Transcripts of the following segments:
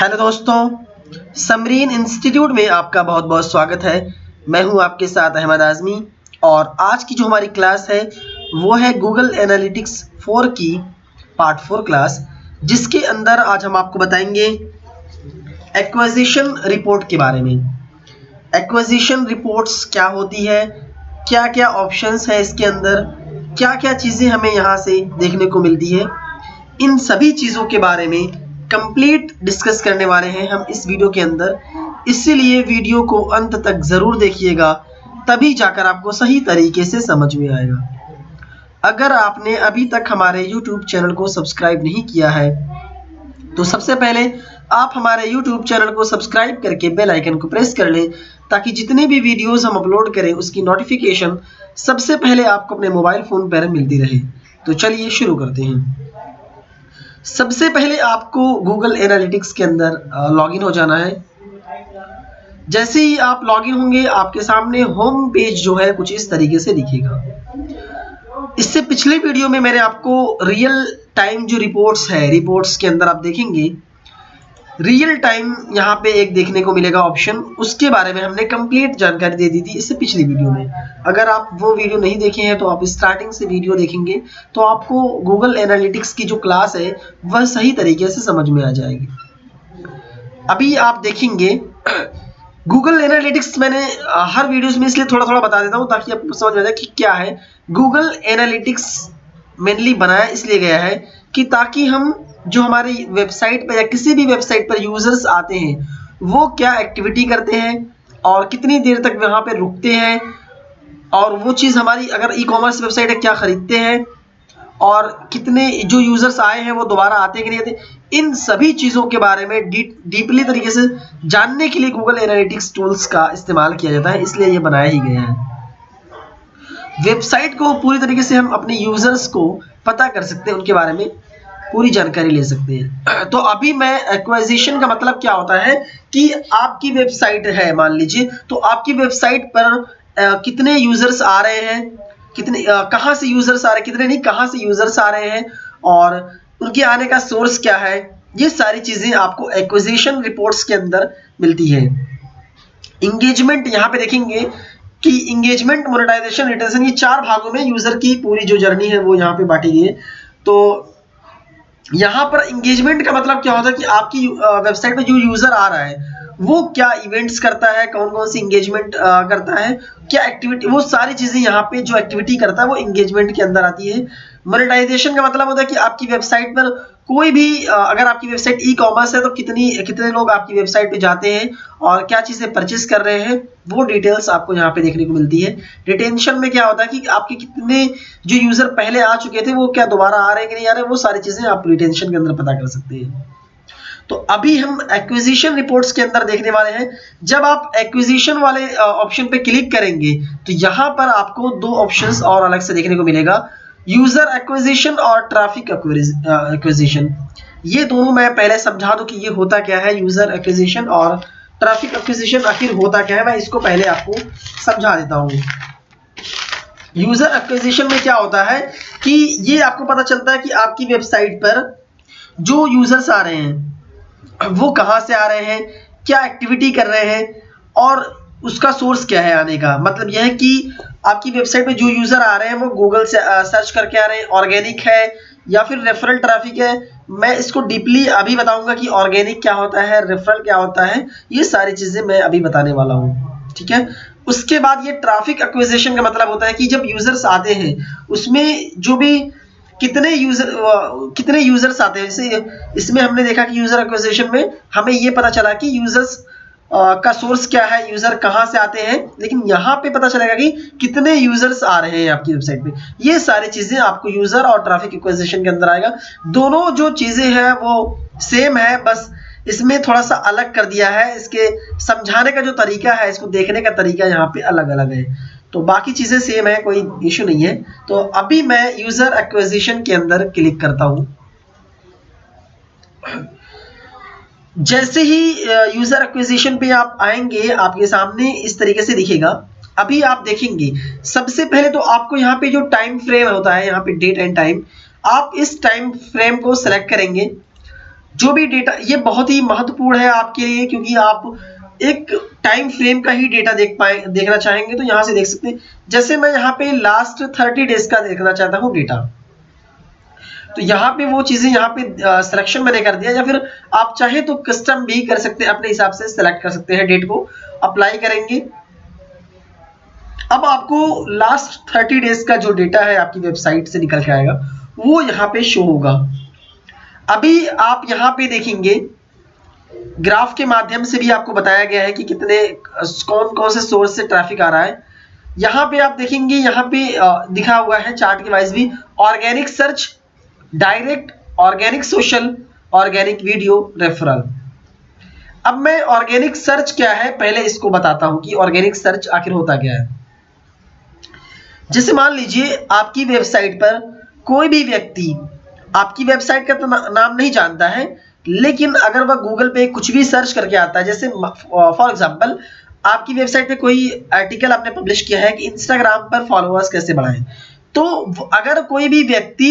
Hello दोस्तों, Samreen institute में आपका बहुत बहुत स्वागत है। मैं हूं आपके साथ अहमद आज़मी और आज की जो हमारी क्लास है वो है गूगल एनालिटिक्स 4 की पार्ट 4 क्लास, जिसके अंदर आज हम आपको बताएंगे एक्विजिशन रिपोर्ट के बारे में। एक्विजिशन रिपोर्ट्स क्या होती है, क्या क्या ऑप्शंस है इसके अंदर, क्या क्या चीज़ें हमें यहाँ से देखने को मिलती है, इन सभी चीज़ों के बारे में कंप्लीट डिस्कस करने वाले हैं हम इस वीडियो के अंदर। इसीलिए वीडियो को अंत तक ज़रूर देखिएगा, तभी जाकर आपको सही तरीके से समझ में आएगा। अगर आपने अभी तक हमारे YouTube चैनल को सब्सक्राइब नहीं किया है तो सबसे पहले आप हमारे YouTube चैनल को सब्सक्राइब करके बेल आइकन को प्रेस कर लें, ताकि जितने भी वीडियोस हम अपलोड करें उसकी नोटिफिकेशन सबसे पहले आपको अपने मोबाइल फ़ोन पर मिलती रहे। तो चलिए शुरू करते हैं। सबसे पहले आपको गूगल एनालिटिक्स के अंदर लॉगिन हो जाना है। जैसे ही आप लॉगिन होंगे आपके सामने होम पेज जो है कुछ इस तरीके से दिखेगा। इससे पिछले वीडियो में मैंने आपको रियल टाइम जो रिपोर्ट्स के अंदर आप देखेंगे रियल टाइम यहाँ पे एक देखने को मिलेगा ऑप्शन, उसके बारे में हमने कंप्लीट जानकारी दे दी थी इससे पिछली वीडियो में। अगर आप वो वीडियो नहीं देखे हैं तो आप स्टार्टिंग से वीडियो देखेंगे तो आपको गूगल एनालिटिक्स की जो क्लास है वह सही तरीके से समझ में आ जाएगी। अभी आप देखेंगे गूगल एनालिटिक्स मैंने हर वीडियोस में इसलिए थोड़ा थोड़ा बता देता हूँ ताकि आपको समझ में आ जाए कि क्या है। गूगल एनालिटिक्स मेनली बनाया इसलिए गया है कि ताकि हम जो हमारी वेबसाइट पर या किसी भी वेबसाइट पर यूजर्स आते हैं वो क्या एक्टिविटी करते हैं और कितनी देर तक वहाँ पे रुकते हैं, और वो चीज़ हमारी अगर ई कॉमर्स वेबसाइट है क्या खरीदते हैं, और कितने जो यूजर्स आए हैं वो दोबारा आते हैं कि नहीं आते, इन सभी चीज़ों के बारे में डीपली तरीके से जानने के लिए गूगल एनालिटिक्स टूल्स का इस्तेमाल किया जाता है, इसलिए ये बनाया ही गया है। वेबसाइट को पूरी तरीके से हम अपने यूजर्स को पता कर सकते हैं, उनके बारे में पूरी जानकारी ले सकते हैं। तो अभी मैं एक्विजिशन का मतलब क्या होता है कि आपकी वेबसाइट है, मान लीजिए, तो आपकी वेबसाइट पर कितने यूजर्स आ रहे हैं, कितने कहाँ से यूजर्स आ रहे हैं, कितने नहीं कहाँ से यूजर्स आ रहे हैं, और उनके आने का सोर्स क्या है, ये सारी चीज़ें आपको एक्विजिशन रिपोर्ट्स के अंदर मिलती है। इंगेजमेंट यहाँ पे देखेंगे कि इंगेजमेंट, मोनेटाइजेशन, रिटेंशन, ये 4 भागों में यूजर की पूरी जो जर्नी है वो यहाँ पे बांटी गई है। तो यहाँ पर इंगेजमेंट का मतलब क्या होता है कि आपकी वेबसाइट पे जो यूजर आ रहा है वो क्या इवेंट्स करता है, कौन कौन सी इंगेजमेंट करता है, क्या एक्टिविटी, वो सारी चीजें यहाँ पे जो एक्टिविटी करता है वो इंगेजमेंट के अंदर आती है। मोनेटाइजेशन का मतलब होता है कि आपकी वेबसाइट पर कोई भी अगर आपकी वेबसाइट ई कॉमर्स है तो कितने लोग आपकी वेबसाइट पे जाते हैं और क्या चीजें परचेस कर रहे हैं, वो डिटेल्स आपको यहाँ पे देखने को मिलती है। रिटेंशन में क्या होता है कि आपके कितने जो यूजर पहले आ चुके थे वो क्या दोबारा आ रहे हैं कि नहीं आ रहे, वो सारी चीजें आप रिटेंशन के अंदर पता कर सकते हैं। तो अभी हम एक्विजिशन रिपोर्ट्स के अंदर देखने वाले हैं। जब आप एक्विजिशन वाले ऑप्शन पे क्लिक करेंगे तो यहाँ पर आपको 2 ऑप्शंस और अलग से देखने को मिलेगा, यूजर एक्विजिशन और ट्रैफिक एक्विजिशन। ये दोनों मैं पहले समझा दूं कि ये होता क्या है, यूजर एक्विजिशन और ट्रैफिक एक्विजिशन आखिर होता क्या है, मैं इसको पहले आपको समझा देता हूँ। यूजर एक्विजिशन में क्या होता है कि ये आपको पता चलता है कि आपकी वेबसाइट पर जो यूजर्स आ रहे हैं वो कहाँ से आ रहे हैं, क्या एक्टिविटी कर रहे हैं, और उसका सोर्स क्या है आने का। मतलब यह है कि आपकी वेबसाइट पे जो यूजर आ रहे हैं वो गूगल से सर्च करके आ रहे हैं, ऑर्गेनिक है या फिर रेफरल ट्रैफिक है। मैं इसको डीपली अभी बताऊंगा कि ऑर्गेनिक क्या होता है, रेफरल क्या होता है, ये सारी चीजें मैं अभी बताने वाला हूँ, ठीक है। उसके बाद ये ट्रैफिक एक्विजिशन का मतलब होता है कि जब यूजर्स आते हैं उसमें जो भी कितने यूजर्स आते हैं। जैसे इसमें हमने देखा कि यूजर एक्विजिशन में हमें ये पता चला कि यूजर्स का सोर्स क्या है, यूजर कहाँ से आते हैं, लेकिन यहाँ पे पता चलेगा कि कितने यूजर्स आ रहे हैं आपकी वेबसाइट पे। ये सारी चीजें आपको यूजर और ट्रैफिक एक्विजिशन के अंदर आएगा। दोनों जो चीजें हैं वो सेम है, बस इसमें थोड़ा सा अलग कर दिया है। इसके समझाने का जो तरीका है, इसको देखने का तरीका यहाँ पे अलग अलग है, तो बाकी चीजें सेम है, कोई इश्यू नहीं है। तो अभी मैं यूजर एक्विजिशन के अंदर क्लिक करता हूं। जैसे ही यूजर एक्विजिशन पे आप आएंगे आपके सामने इस तरीके से दिखेगा। अभी आप देखेंगे सबसे पहले तो आपको यहाँ पे जो टाइम फ्रेम होता है, यहाँ पे डेट एंड टाइम, आप इस टाइम फ्रेम को सेलेक्ट करेंगे। जो भी डेटा, ये बहुत ही महत्वपूर्ण है आपके लिए, क्योंकि आप एक टाइम फ्रेम का ही डेटा देखना चाहेंगे तो यहाँ से देख सकते हैं। जैसे मैं यहाँ पे लास्ट 30 डेज का देखना चाहता हूँ डेटा, तो यहाँ पे वो चीजें यहाँ पे सिलेक्शन मैंने कर दिया, या फिर आप चाहे तो कस्टम भी कर सकते हैं, अपने हिसाब से सिलेक्ट कर सकते हैं डेट को, अप्लाई करेंगे। अब आपको लास्ट 30 डेज का जो डेटा है आपकी वेबसाइट से निकल के आएगा, वो यहाँ पे शो होगा। अभी आप यहाँ पे देखेंगे ग्राफ के माध्यम से भी आपको बताया गया है कि कितने कौन कौन से सोर्स से ट्रैफिक आ रहा है। यहाँ पे आप देखेंगे, यहाँ पे दिखा हुआ है चार्ट के वाइज भी, organic search, direct, organic social, organic video, referral. अब मैं ऑर्गेनिक सर्च क्या है पहले इसको बताता हूं कि ऑर्गेनिक सर्च आखिर होता क्या है। जैसे मान लीजिए आपकी वेबसाइट पर कोई भी व्यक्ति आपकी वेबसाइट का तो नाम नहीं जानता है, लेकिन अगर वह गूगल पे कुछ भी सर्च करके आता है, जैसे फॉर एग्जांपल आपकी वेबसाइट पे कोई आर्टिकल आपने पब्लिश किया है कि इंस्टाग्राम पर फॉलोअर्स कैसे बढ़ाएं, तो अगर कोई भी व्यक्ति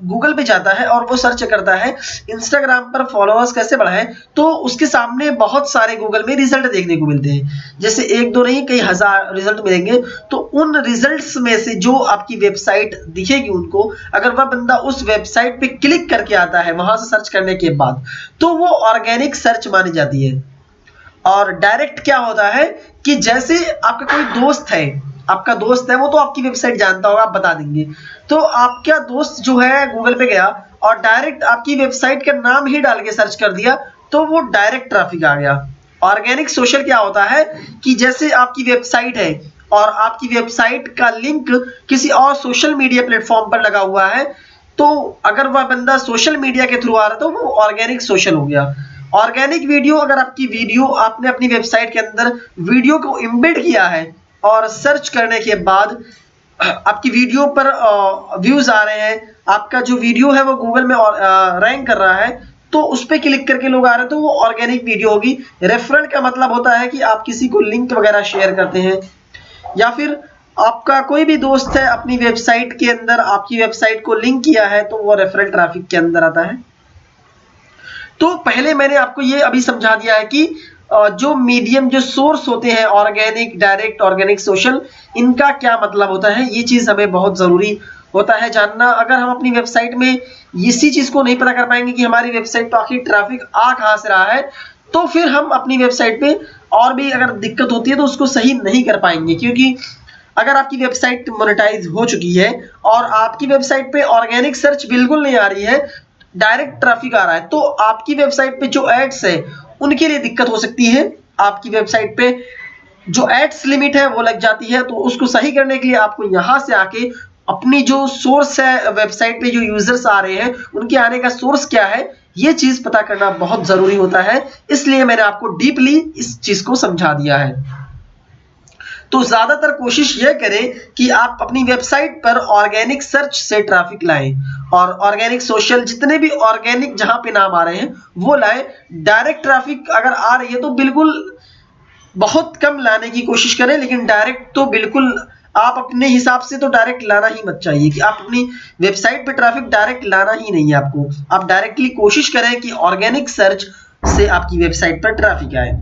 गूगल पे जाता है और वो सर्च करता है इंस्टाग्राम पर फॉलोअर्स कैसे बढ़ाएं, तो उसके सामने बहुत सारे गूगल में रिजल्ट देखने को मिलते हैं, जैसे एक दो नहीं कई हजार रिजल्ट मिलेंगे। तो उन रिजल्ट्स में से जो आपकी वेबसाइट दिखेगी उनको, अगर वह बंदा उस वेबसाइट पे क्लिक करके आता है वहां से सर्च करने के बाद, तो वो ऑर्गेनिक सर्च मानी जाती है। और डायरेक्ट क्या होता है कि जैसे आपका कोई दोस्त है, आपका दोस्त है वो तो आपकी वेबसाइट जानता होगा, आप बता देंगे, तो आपका दोस्त जो है गूगल पे गया और डायरेक्ट आपकी वेबसाइट का नाम ही डाल के सर्च कर दिया, तो वो डायरेक्ट ट्रैफिक आ गया। ऑर्गेनिक सोशल क्या होता है कि जैसे आपकी वेबसाइट है और आपकी वेबसाइट का लिंक किसी और सोशल मीडिया प्लेटफॉर्म पर लगा हुआ है, तो अगर वह बंदा सोशल मीडिया के थ्रू आ रहा है तो वो ऑर्गेनिक सोशल हो गया। ऑर्गेनिक वीडियो, अगर आपकी वीडियो आपने अपनी वेबसाइट के अंदर वीडियो को एम्बेड किया है और सर्च करने के बाद आपकी वीडियो पर व्यूज आ रहे हैं, आपका जो वीडियो है वो गूगल में रैंक कर रहा है, तो उस पर क्लिक करके लोग आ रहे हैं, तो वो ऑर्गेनिक वीडियो होगी। रेफरल का मतलब होता है कि आप किसी को लिंक वगैरह शेयर करते हैं, या फिर आपका कोई भी दोस्त है अपनी वेबसाइट के अंदर आपकी वेबसाइट को लिंक किया है, तो वो रेफरल ट्रैफिक के अंदर आता है। तो पहले मैंने आपको ये अभी समझा दिया है कि जो मीडियम, जो सोर्स होते हैं ऑर्गेनिक, डायरेक्ट, ऑर्गेनिक, सोशल, इनका क्या मतलब होता है, ये चीज हमें बहुत जरूरी होता है जानना। अगर हम अपनी वेबसाइट में इसी चीज को नहीं पता कर पाएंगे कि हमारी वेबसाइट पर आखिर ट्रैफिक आ कहां से रहा है, तो फिर हम अपनी वेबसाइट पे और भी अगर दिक्कत होती है तो उसको सही नहीं कर पाएंगे। क्योंकि अगर आपकी वेबसाइट मोनेटाइज हो चुकी है और आपकी वेबसाइट पे ऑर्गेनिक सर्च बिल्कुल नहीं आ रही है, डायरेक्ट ट्रैफिक आ रहा है, तो आपकी वेबसाइट पे जो एड्स है उनके लिए दिक्कत हो सकती है। आपकी वेबसाइट पे जो एड्स लिमिट है वो लग जाती है, तो उसको सही करने के लिए आपको यहां से आके अपनी जो सोर्स है वेबसाइट पे जो यूजर्स आ रहे हैं उनके आने का सोर्स क्या है, ये चीज पता करना बहुत जरूरी होता है। इसलिए मैंने आपको डीपली इस चीज को समझा दिया है। तो ज्यादातर कोशिश यह करें कि आप अपनी वेबसाइट पर ऑर्गेनिक सर्च से ट्रैफिक लाएं और ऑर्गेनिक सोशल, जितने भी ऑर्गेनिक जहां पे नाम आ रहे हैं वो लाएं। डायरेक्ट ट्रैफिक अगर आ रही है तो बिल्कुल बहुत कम लाने की कोशिश करें, लेकिन डायरेक्ट तो बिल्कुल आप अपने हिसाब से तो डायरेक्ट लाना ही मत चाहिए कि आप अपनी वेबसाइट पे ट्रैफिक डायरेक्ट लाना ही नहीं है आपको। आप डायरेक्टली कोशिश करें कि ऑर्गेनिक सर्च से आपकी वेबसाइट पर ट्रैफिक आए।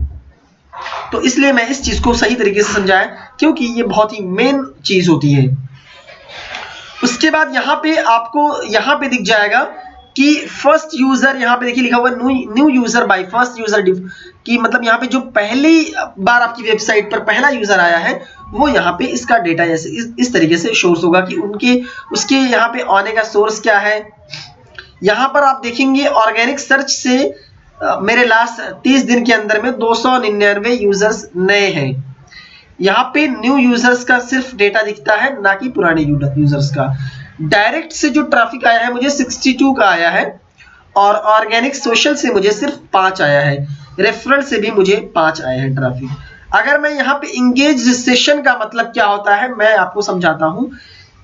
तो इसलिए मैं इस चीज को सही तरीके से समझाया, क्योंकि ये बहुत ही मेन चीज होती है। उसके बाद यहाँ पे आपको यहाँ पे दिख जाएगा कि फर्स्ट यूजर, यहाँ पे देखिए लिखा हुआ new user by first user कि मतलब यहाँ पे जो पहली बार आपकी वेबसाइट पर पहला यूजर आया है वो यहाँ पे इसका डेटा जैसे इस तरीके से शोर्स होगा कि उसके यहाँ पे आने का सोर्स क्या है। यहाँ पर आप देखेंगे ऑर्गेनिक सर्च से मेरे लास्ट 30 दिन के अंदर में 299 यूजर्स नए हैं। यहाँ पे न्यू यूजर्स का सिर्फ डेटा दिखता है, ना कि पुराने यूजर्स का। डायरेक्ट से जो ट्रैफिक आया है मुझे 62 का आया है, और ऑर्गेनिक सोशल से मुझे सिर्फ 5 आया है। रेफरल से भी मुझे 5 आए हैं ट्रैफिक। अगर मैं यहाँ पे इंगेज सेशन का मतलब क्या होता है मैं आपको समझाता हूँ।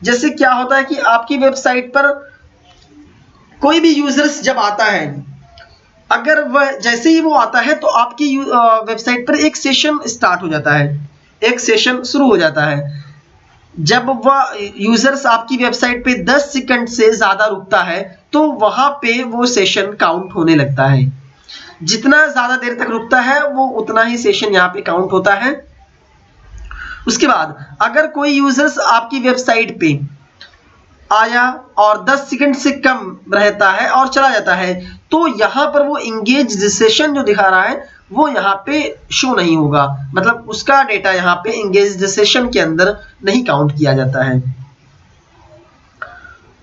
जैसे क्या होता है कि आपकी वेबसाइट पर कोई भी यूजर्स जब आता है, अगर वह जैसे ही वो आता है तो आपकी वेबसाइट पर एक सेशन स्टार्ट हो जाता है, एक सेशन शुरू हो जाता है। जब वह यूजर्स आपकी वेबसाइट पे 10 सेकंड से ज्यादा रुकता है तो वहां पे वो सेशन काउंट होने लगता है। जितना ज्यादा देर तक रुकता है वो उतना ही सेशन यहाँ पे काउंट होता है। उसके बाद अगर कोई यूजर्स आपकी वेबसाइट पे आया और 10 सेकंड से कम रहता है और चला जाता है, तो यहां पर वो इंगेज सेशन जो दिखा रहा है वो यहाँ पे शो नहीं होगा, मतलब उसका डेटा यहाँ पे इंगेज सेशन के अंदर नहीं काउंट किया जाता है।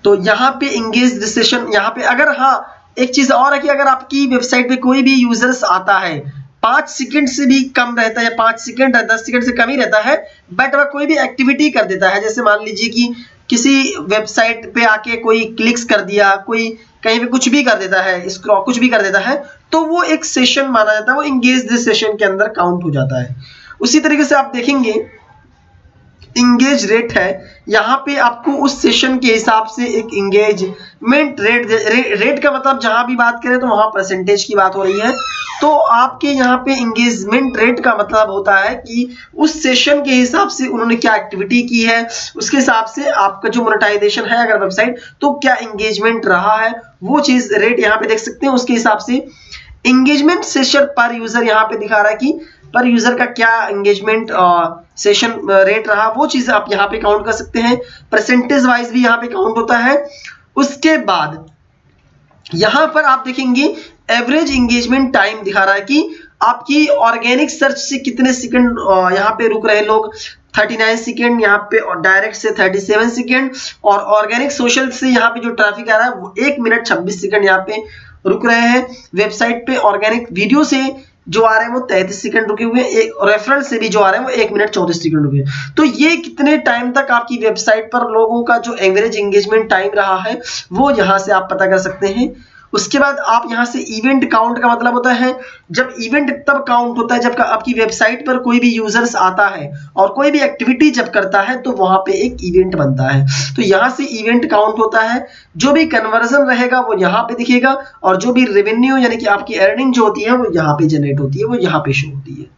तो यहाँ पे इंगेज सेशन यहाँ पे अगर, हाँ एक चीज और है कि अगर आपकी वेबसाइट पे कोई भी यूजर्स आता है 5 सेकंड से भी कम रहता है, 5 सेकंड 10 सेकंड से कम ही रहता है, बट वह कोई भी एक्टिविटी कर देता है, जैसे मान लीजिए कि किसी वेबसाइट पे आके कोई क्लिक्स कर दिया, कोई कहीं पे कुछ भी कर देता है, स्क्रॉल कुछ भी कर देता है, तो वो एक सेशन माना जाता है, वो इंगेज सेशन के अंदर काउंट हो जाता है। उसी तरीके से आप देखेंगे इंगेज रेट है, यहाँ पे आपको उस सेशन के हिसाब से एक इंगेजमेंट रेट का मतलब जहां भी बात करें तो वहां परसेंटेज की बात हो रही है। तो आपके यहाँ पे इंगेजमेंट रेट का मतलब होता है कि उस सेशन के हिसाब से उन्होंने क्या एक्टिविटी की है, उसके हिसाब से आपका जो मोनेटाइजेशन है अगर वेबसाइट, तो क्या इंगेजमेंट रहा है, वो चीज रेट यहाँ पे देख सकते हैं। उसके हिसाब से एंगेजमेंट सेशन पर यूजर यहाँ पे दिखा रहा है कि पर यूजर का क्या एंगेजमेंट सेशन रेट रहा, वो चीज आप यहाँ पे काउंट कर सकते हैं। परसेंटेज वाइज भी यहाँ पे काउंट होता है। उसके बाद यहाँ पर आप देखेंगे एवरेज एंगेजमेंट टाइम दिखा रहा है कि आपकी ऑर्गेनिक सर्च से कितने सेकंड यहाँ पे रुक रहे लोग, 39 सेकंड यहाँ पे, और डायरेक्ट से 37 सेकंड, और ऑर्गेनिक सोशल से यहाँ पे जो ट्रैफिक आ रहा है वो 1 मिनट 26 सेकंड यहाँ पे रुक रहे हैं। वेबसाइट पे ऑर्गेनिक वीडियो से जो आ रहे हैं वो 33 सेकंड रुके हुए हैं, एक रेफरल से भी जो आ रहे हैं वो 1 मिनट 34 सेकंड रुके हैं। तो ये कितने टाइम तक आपकी वेबसाइट पर लोगों का जो एवरेज एंगेजमेंट टाइम रहा है वो यहाँ से आप पता कर सकते हैं। उसके बाद आप यहाँ से इवेंट काउंट का मतलब होता है, जब इवेंट तब काउंट होता है जब आपकी वेबसाइट पर कोई भी यूजर्स आता है और कोई भी एक्टिविटी जब करता है तो वहां पे एक इवेंट बनता है, तो यहाँ से इवेंट काउंट होता है। जो भी कन्वर्जन रहेगा वो यहाँ पे दिखेगा, और जो भी रेवेन्यू यानी कि आपकी अर्निंग जो होती है वो यहाँ पे जनरेट होती है, वो यहाँ पे शो होती है।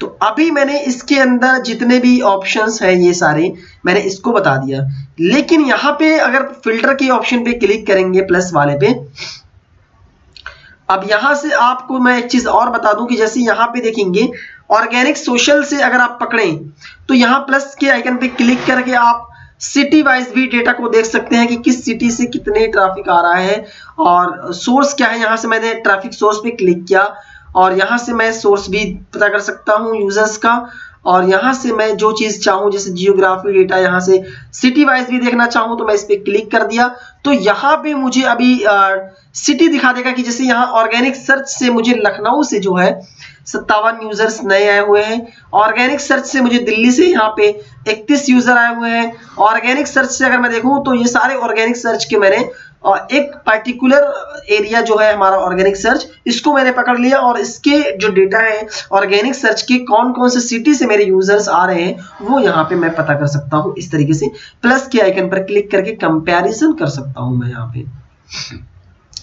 तो अभी मैंने इसके अंदर जितने भी ऑप्शंस हैं ये सारे मैंने इसको बता दिया, लेकिन यहाँ पे अगर फिल्टर के ऑप्शन पे क्लिक करेंगे प्लस वाले पे, अब यहां से आपको मैं एक चीज और बता दूं कि जैसे यहाँ पे देखेंगे ऑर्गेनिक सोशल से अगर आप पकड़ें तो यहाँ प्लस के आइकन पे क्लिक करके आप सिटी वाइज भी डेटा को देख सकते हैं कि किस सिटी से कितने ट्रैफिक आ रहा है और सोर्स क्या है। यहाँ से मैंने ट्रैफिक सोर्स पे क्लिक किया और यहाँ से मैं सोर्स भी पता कर सकता हूँ यूजर्स का, और यहाँ से मैं जो चीज चाहूँ जैसे जियोग्राफी डेटा, यहाँ से सिटी वाइज भी देखना चाहूँ तो मैं इस पे क्लिक कर दिया, तो यहाँ पे मुझे अभी सिटी दिखा देगा कि जैसे यहाँ ऑर्गेनिक सर्च से मुझे लखनऊ से जो है 57 यूजर्स नए आए हुए हैं, ऑर्गेनिक सर्च से मुझे दिल्ली से यहाँ पे 31 यूजर आए हुए हैं। ऑर्गेनिक सर्च से अगर मैं देखूं तो ये सारे ऑर्गेनिक सर्च के मैंने एक पर्टिकुलर एरिया जो है हमारा ऑर्गेनिक सर्च, इसको मैंने पकड़ लिया और इसके जो डेटा है ऑर्गेनिक सर्च के कौन कौन से सिटी से मेरे यूजर्स आ रहे हैं वो यहाँ पे मैं पता कर सकता हूँ। इस तरीके से प्लस के आइकन पर क्लिक करके कंपैरिजन कर सकता हूँ मैं। यहाँ पे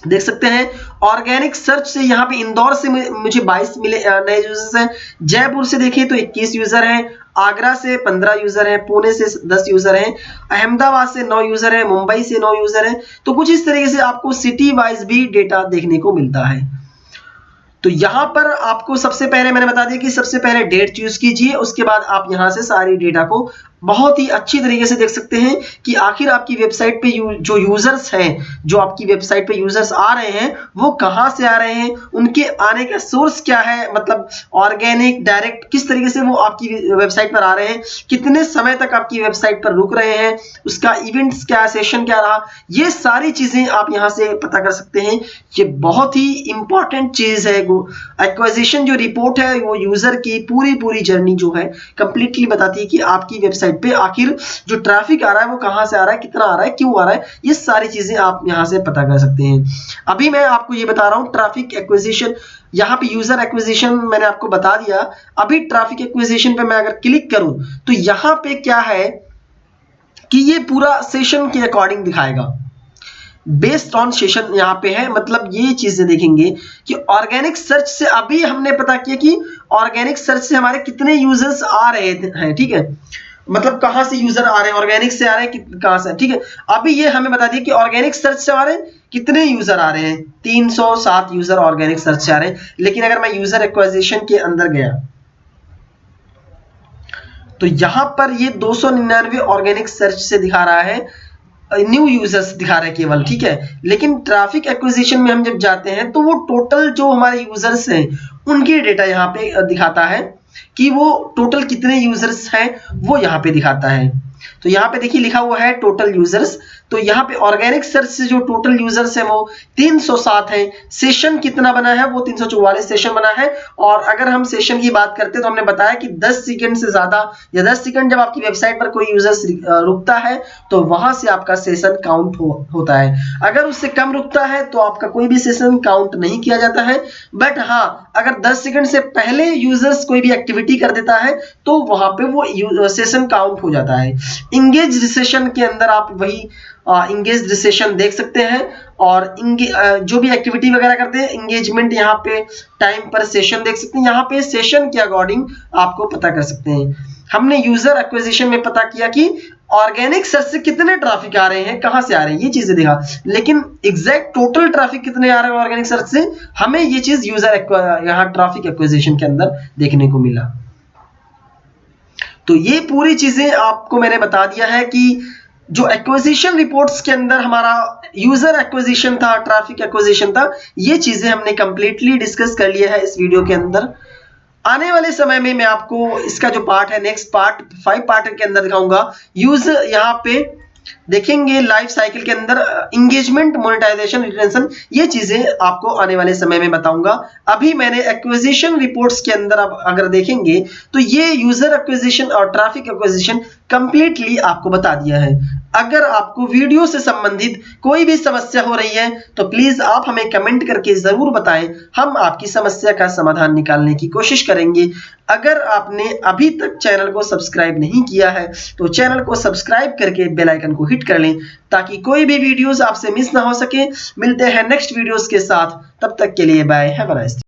देख सकते हैं ऑर्गेनिक सर्च से यहाँ पे इंदौर से मुझे 22 मिले नए यूजर्स हैं, जयपुर से देखिए तो 21 यूजर हैं, आगरा से 15 यूजर हैं, पुणे से 10 यूजर हैं, अहमदाबाद से 9 यूजर हैं, मुंबई से 9 यूजर हैं। तो कुछ इस तरीके से आपको सिटी वाइज भी डेटा देखने को मिलता है। तो यहाँ पर आपको सबसे पहले मैंने बता दिया कि सबसे पहले डेट चूज कीजिए, उसके बाद आप यहाँ से सारी डेटा को बहुत ही अच्छी तरीके से देख सकते हैं कि आखिर आपकी वेबसाइट पे जो यूजर्स हैं, जो आपकी वेबसाइट पे यूजर्स आ रहे हैं वो कहाँ से आ रहे हैं, उनके आने का सोर्स क्या है, मतलब ऑर्गेनिक डायरेक्ट किस तरीके से वो आपकी वेबसाइट पर आ रहे हैं, कितने समय तक आपकी वेबसाइट पर रुक रहे हैं, उसका इवेंट्स क्या, सेशन क्या रहा, ये सारी चीजें आप यहाँ से पता कर सकते हैं। ये बहुत ही इंपॉर्टेंट चीज है। एक्विजिशन जो रिपोर्ट है वो यूजर की पूरी जर्नी जो है कंप्लीटली बताती है कि आपकी वेबसाइट पे आखिर जो ट्रैफिक आ रहा है वो कहां से आ रहा है, कितना आ रहा है, क्यों आ रहा है, ये सारी चीजें आप यहां से पता कर सकते हैं। अभी मैं आपको ये बता रहा हूं ट्रैफिक एक्विजिशन, यहाँ पे यूजर एक्विजिशन मैंने आपको बता दिया। अभी ट्रैफिक एक्विजिशन पे मैं अगर क्लिक करूं तो यहाँ पे क्या है कि ये पूरा सेशन के अकॉर्डिंग दिखाएगा, बेस्ड ऑन सेशन यहाँ पे है। मतलब ये चीजें देखेंगे कि ऑर्गेनिक सर्च से अभी हमने पता किया कि ऑर्गेनिक सर्च से हमारे कितने यूजर्स आ रहे हैं, ठीक है, मतलब कहां से यूजर आ रहे हैं, ऑर्गेनिक से आ रहे हैं कहां से, ठीक है। अभी ये हमें बता दिया कि ऑर्गेनिक सर्च से हमारे कितने यूजर आ रहे हैं, 307 यूजर ऑर्गेनिक सर्च से आ रहे हैं। लेकिन अगर मैं यूजर एक्विजिशन के अंदर गया तो यहां पर ये 299 ऑर्गेनिक सर्च से दिखा रहा है, न्यू यूजर्स दिखा रहे हैं केवल, ठीक है। लेकिन ट्रैफिक एक्विजिशन में हम जब जाते हैं तो वो टोटल जो हमारे यूजर्स हैं उनकी डेटा यहाँ पे दिखाता है कि वो टोटल कितने यूजर्स हैं, वो यहाँ पे दिखाता है। तो यहाँ पे देखिए लिखा हुआ है टोटल यूजर्स, तो यहाँ पे ऑर्गेनिक सर्च से जो टोटल यूजर्स है वो 307 है। सेशन कितना बना है, वो 344 सेशन बना है। और अगर हम सेशन की बात करते हैं तो हमने बताया कि 10 सेकंड से ज्यादा या 10 सेकंड जब आपकी वेबसाइट पर कोई यूजर्स रुकता है तो वहां से आपका सेशन काउंट होता है। अगर उससे कम रुकता है तो आपका कोई भी सेशन काउंट नहीं किया जाता है। बट हाँ, अगर 10 सेकंड से पहले यूजर्स कोई भी एक्टिविटी कर देता है तो वहां पे वो सेशन काउंट हो जाता है। इंगेज सेशन के अंदर आप वही इंगेज सेशन देख सकते हैं और जो भी एक्टिविटी वगैरह करते हैं इंगेजमेंट यहाँ पे टाइम पर सेशन देख सकते हैं। यहाँ पे सेशन के अकॉर्डिंग आपको पता कर सकते हैं। हमने यूजर एक्विजिशन में पता किया कि ऑर्गेनिक सर्च से कितने ट्रैफिक आ रहे हैं, कहां से आ रहे हैं, ये चीजें देखा। लेकिन एग्जैक्ट टोटल ट्रैफिक कितने आ रहे हैं ऑर्गेनिक सर्च से, हमें ये चीज यूजर यहाँ ट्रैफिक एक्विजिशन के अंदर देखने को मिला। तो ये पूरी चीजें आपको मैंने बता दिया है कि जो एक्विजिशन रिपोर्ट्स के अंदर हमारा यूजर एक्विजिशन था, ट्रैफिक एक्विजिशन था, ये चीजें हमने कंप्लीटली डिस्कस कर लिया है इस वीडियो के अंदर। आने वाले समय में मैं आपको इसका जो पार्ट है, नेक्स्ट पार्ट 5 पार्ट के अंदर दिखाऊंगा। यूज यहाँ पे देखेंगे लाइफ साइकिल के अंदर इंगेजमेंट, मोनेटाइजेशन, रिटेंशन, ये चीजें आपको आने वाले समय में बताऊंगा। अभी मैंने एक्विजिशन रिपोर्ट्स के अंदर अब अगर देखेंगे तो ये यूजर एक्विजिशन और ट्रैफिक एक्विजिशन कंप्लीटली आपको बता दिया है। अगर आपको वीडियो से संबंधित कोई भी समस्या हो रही है तो प्लीज आप हमें कमेंट करके जरूर बताएं, हम आपकी समस्या का समाधान निकालने की कोशिश करेंगे। अगर आपने अभी तक चैनल को सब्सक्राइब नहीं किया है तो चैनल को सब्सक्राइब करके बेल आइकन को हिट कर लें ताकि कोई भी वीडियोस आपसे मिस ना हो सके। मिलते हैं नेक्स्ट वीडियोस के साथ, तब तक के लिए bye, have a nice day.